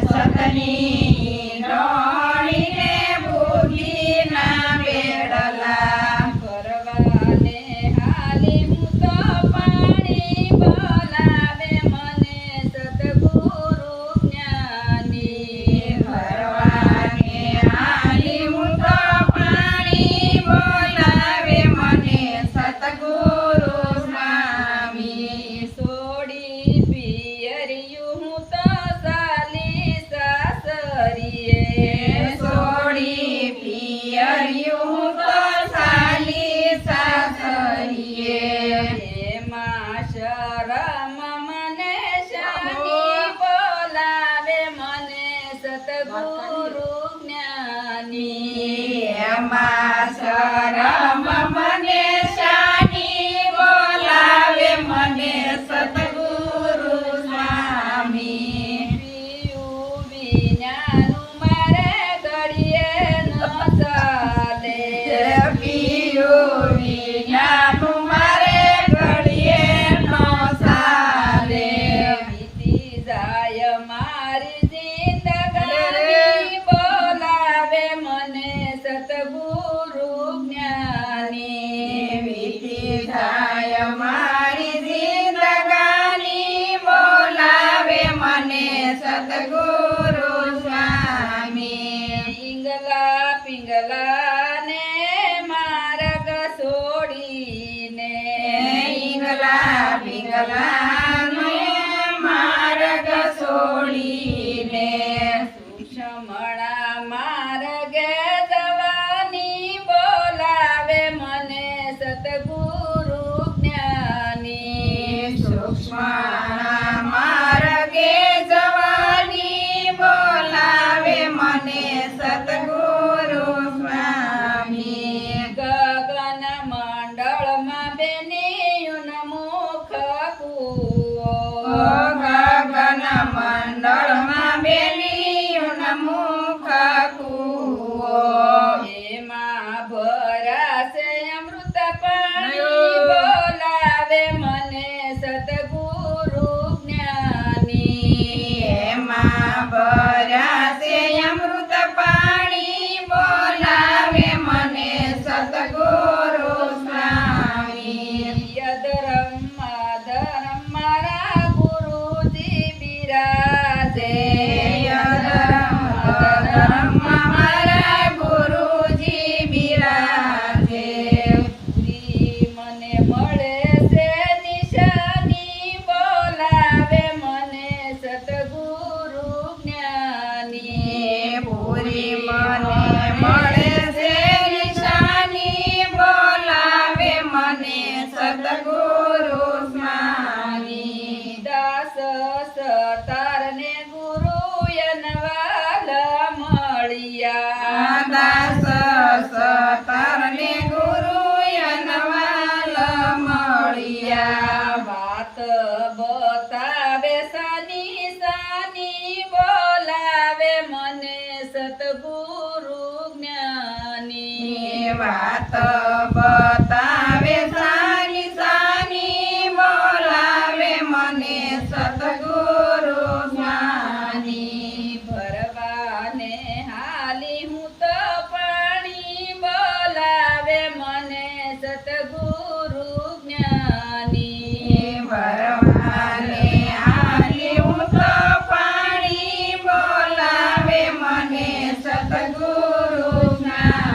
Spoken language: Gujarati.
સતની રોણીને ભૂગીના વેડલા ભરવાને હાલી હું તો પાણી બોલાવે મને સતગુરુ જ્ઞાની ભરવાને હાલી હું તો પાણી બોલાવે મને સતગુરુ સ્વામી સોડી પિયરિયું હું તો સાલી સાસરીએ સોડી પિયરિયું હું તો સાલી સાસરીએ એમાં શરમ મને શાની બોલાવે મને સતગુરુ જ્ઞાની એમાં શરમ મને શાની બોલાવે મને સતગુરુ સ્વામી પીયું વિનાનું મારે ઘડીએ ન ચાલે પીયું વિનાનું મારે ઘડીએ નો ચાલે વીતી જાય મારી જિંદગાની બોલાવે મને સતગુરુ જ્ઞાની વીતી જાય મારી જિંદગાની બોલાવે મને સતગુરુ સ્વામી ઈંગલા પિંગલા ને માર્ગ છોડીને ઈંગલા પિંગલાને માર્ગ છોડીને સુષમણા માર્ગે જવાની બોલાવે મને સતગુરુ જ્ઞાની સૂક્ષ્મ માર્ગે જવાની બોલાવે મને સતગુરુ સ્વામી ગગન મંડળમાં બેનિયુન મુખ કૂવો ગગન મંડળમાં બેનિયુન મુખ કૂવો એમાં ભરાશે અમૃત પાણી બોલાવે મને સતગુરુ જ્ઞાની એમાં ભરાશે અમૃત પાણી બોલાવે મને સતગુરુ સ્વામી યદરમ મારા ગુરુજી બિરાજે મારા ગુરુજી બિરાજે પૂરી મને મળે છે નિશાની બોલાવે મને સતગુરુ જ્ઞાની પૂરી મને મળે છે નિશાની બોલાવે મને સતગુરુ સ્વામી દાસ સતારને ગુરુ યનવાલ મળ્યા દાસ સતરને ગુરુ યનવાલ મળ્યા વાત બતાવે સાની સાની બોલાવે મને સતગુરુ જ્ઞાની વાત